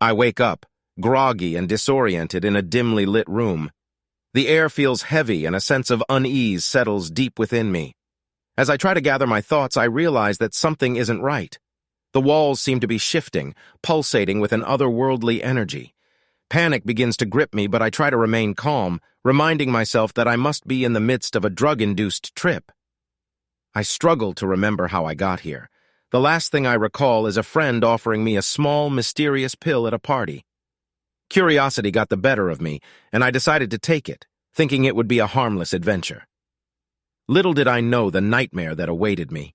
I wake up, groggy and disoriented in a dimly lit room. The air feels heavy and a sense of unease settles deep within me. As I try to gather my thoughts, I realize that something isn't right. The walls seem to be shifting, pulsating with an otherworldly energy. Panic begins to grip me, but I try to remain calm, reminding myself that I must be in the midst of a drug-induced trip. I struggle to remember how I got here. The last thing I recall is a friend offering me a small, mysterious pill at a party. Curiosity got the better of me, and I decided to take it, thinking it would be a harmless adventure. Little did I know the nightmare that awaited me.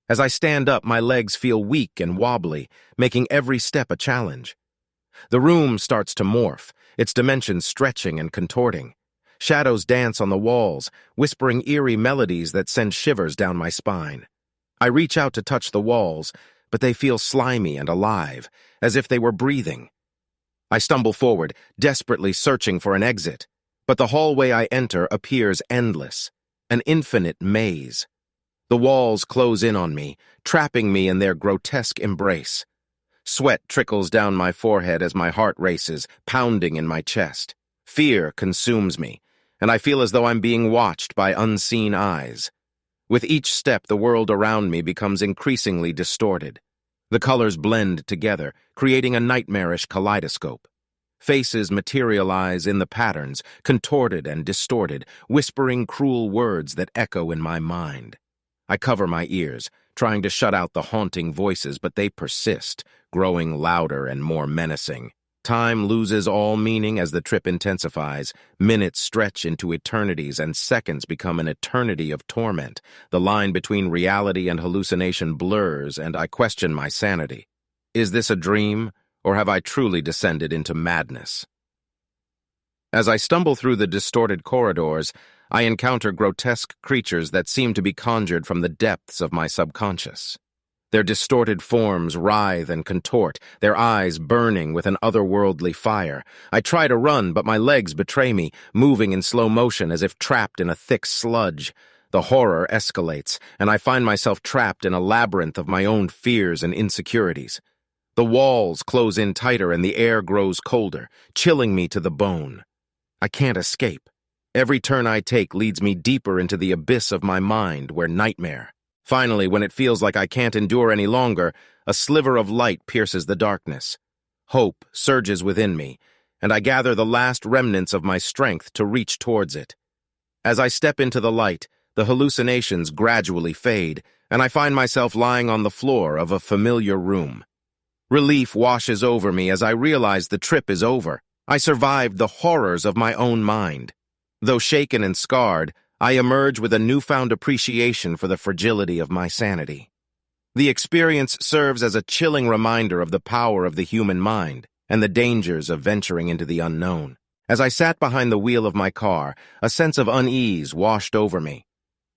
As I stand up, my legs feel weak and wobbly, making every step a challenge. The room starts to morph, its dimensions stretching and contorting. Shadows dance on the walls, whispering eerie melodies that send shivers down my spine. I reach out to touch the walls, but they feel slimy and alive, as if they were breathing. I stumble forward, desperately searching for an exit, but the hallway I enter appears endless, an infinite maze. The walls close in on me, trapping me in their grotesque embrace. Sweat trickles down my forehead as my heart races, pounding in my chest. Fear consumes me, and I feel as though I'm being watched by unseen eyes. With each step, the world around me becomes increasingly distorted. The colors blend together, creating a nightmarish kaleidoscope. Faces materialize in the patterns, contorted and distorted, whispering cruel words that echo in my mind. I cover my ears, trying to shut out the haunting voices, but they persist, growing louder and more menacing. Time loses all meaning as the trip intensifies. Minutes stretch into eternities, and seconds become an eternity of torment. The line between reality and hallucination blurs, and I question my sanity. Is this a dream, or have I truly descended into madness? As I stumble through the distorted corridors, I encounter grotesque creatures that seem to be conjured from the depths of my subconscious. Their distorted forms writhe and contort, their eyes burning with an otherworldly fire. I try to run, but my legs betray me, moving in slow motion as if trapped in a thick sludge. The horror escalates, and I find myself trapped in a labyrinth of my own fears and insecurities. The walls close in tighter and the air grows colder, chilling me to the bone. I can't escape. Every turn I take leads me deeper into the abyss of my mind, where nightmare. Finally, when it feels like I can't endure any longer, a sliver of light pierces the darkness. Hope surges within me, and I gather the last remnants of my strength to reach towards it. As I step into the light, the hallucinations gradually fade, and I find myself lying on the floor of a familiar room. Relief washes over me as I realize the trip is over. I survived the horrors of my own mind. Though shaken and scarred, I emerge with a newfound appreciation for the fragility of my sanity. The experience serves as a chilling reminder of the power of the human mind and the dangers of venturing into the unknown. As I sat behind the wheel of my car, a sense of unease washed over me.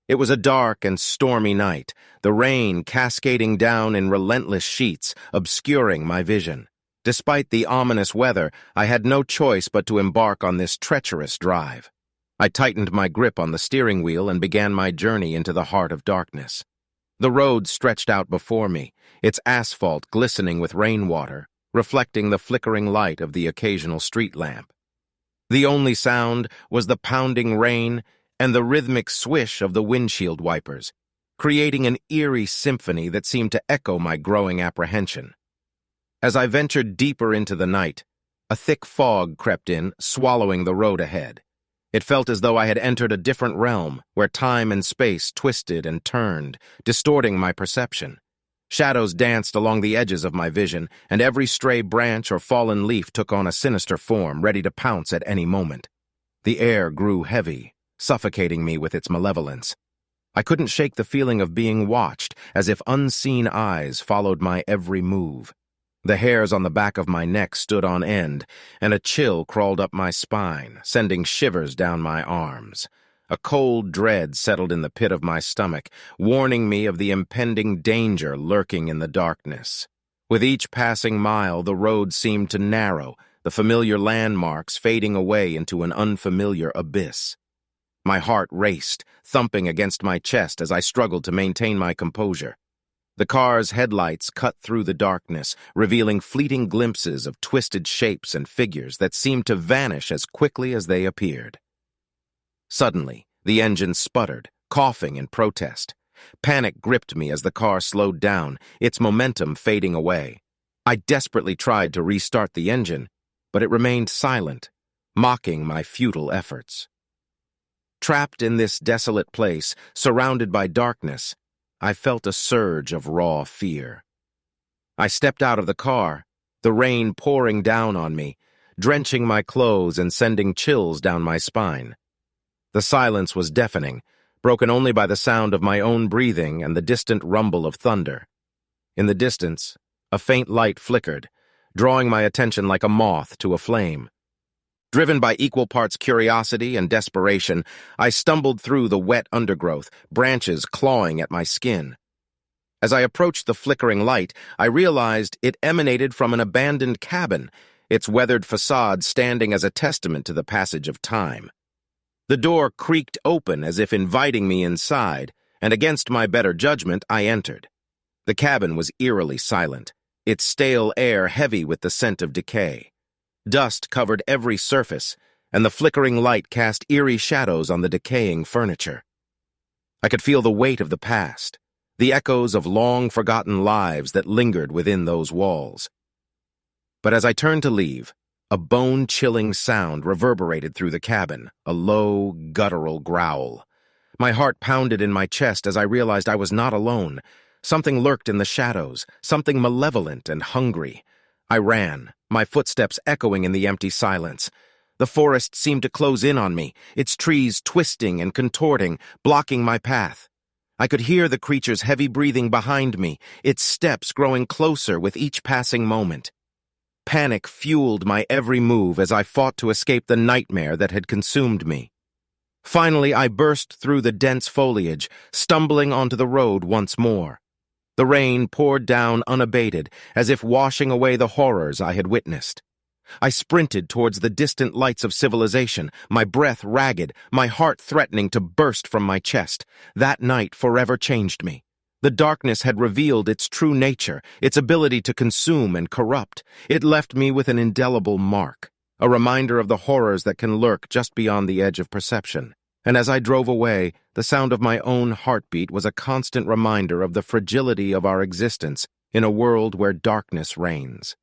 It was a dark and stormy night, the rain cascading down in relentless sheets, obscuring my vision. Despite the ominous weather, I had no choice but to embark on this treacherous drive. I tightened my grip on the steering wheel and began my journey into the heart of darkness. The road stretched out before me, its asphalt glistening with rainwater, reflecting the flickering light of the occasional street lamp. The only sound was the pounding rain and the rhythmic swish of the windshield wipers, creating an eerie symphony that seemed to echo my growing apprehension. As I ventured deeper into the night, a thick fog crept in, swallowing the road ahead. It felt as though I had entered a different realm, where time and space twisted and turned, distorting my perception. Shadows danced along the edges of my vision, and every stray branch or fallen leaf took on a sinister form, ready to pounce at any moment. The air grew heavy, suffocating me with its malevolence. I couldn't shake the feeling of being watched, as if unseen eyes followed my every move. The hairs on the back of my neck stood on end, and a chill crawled up my spine, sending shivers down my arms. A cold dread settled in the pit of my stomach, warning me of the impending danger lurking in the darkness. With each passing mile, the road seemed to narrow, the familiar landmarks fading away into an unfamiliar abyss. My heart raced, thumping against my chest as I struggled to maintain my composure. The car's headlights cut through the darkness, revealing fleeting glimpses of twisted shapes and figures that seemed to vanish as quickly as they appeared. Suddenly, the engine sputtered, coughing in protest. Panic gripped me as the car slowed down, its momentum fading away. I desperately tried to restart the engine, but it remained silent, mocking my futile efforts. Trapped in this desolate place, surrounded by darkness, I felt a surge of raw fear. I stepped out of the car, the rain pouring down on me, drenching my clothes and sending chills down my spine. The silence was deafening, broken only by the sound of my own breathing and the distant rumble of thunder. In the distance, a faint light flickered, drawing my attention like a moth to a flame. Driven by equal parts curiosity and desperation, I stumbled through the wet undergrowth, branches clawing at my skin. As I approached the flickering light, I realized it emanated from an abandoned cabin, its weathered facade standing as a testament to the passage of time. The door creaked open as if inviting me inside, and against my better judgment, I entered. The cabin was eerily silent, its stale air heavy with the scent of decay. Dust covered every surface, and the flickering light cast eerie shadows on the decaying furniture. I could feel the weight of the past, the echoes of long-forgotten lives that lingered within those walls. But as I turned to leave, a bone-chilling sound reverberated through the cabin, a low, guttural growl. My heart pounded in my chest as I realized I was not alone. Something lurked in the shadows, something malevolent and hungry. I ran, my footsteps echoing in the empty silence. The forest seemed to close in on me, its trees twisting and contorting, blocking my path. I could hear the creature's heavy breathing behind me, its steps growing closer with each passing moment. Panic fueled my every move as I fought to escape the nightmare that had consumed me. Finally, I burst through the dense foliage, stumbling onto the road once more. The rain poured down unabated, as if washing away the horrors I had witnessed. I sprinted towards the distant lights of civilization, my breath ragged, my heart threatening to burst from my chest. That night forever changed me. The darkness had revealed its true nature, its ability to consume and corrupt. It left me with an indelible mark, a reminder of the horrors that can lurk just beyond the edge of perception. And as I drove away, the sound of my own heartbeat was a constant reminder of the fragility of our existence in a world where darkness reigns.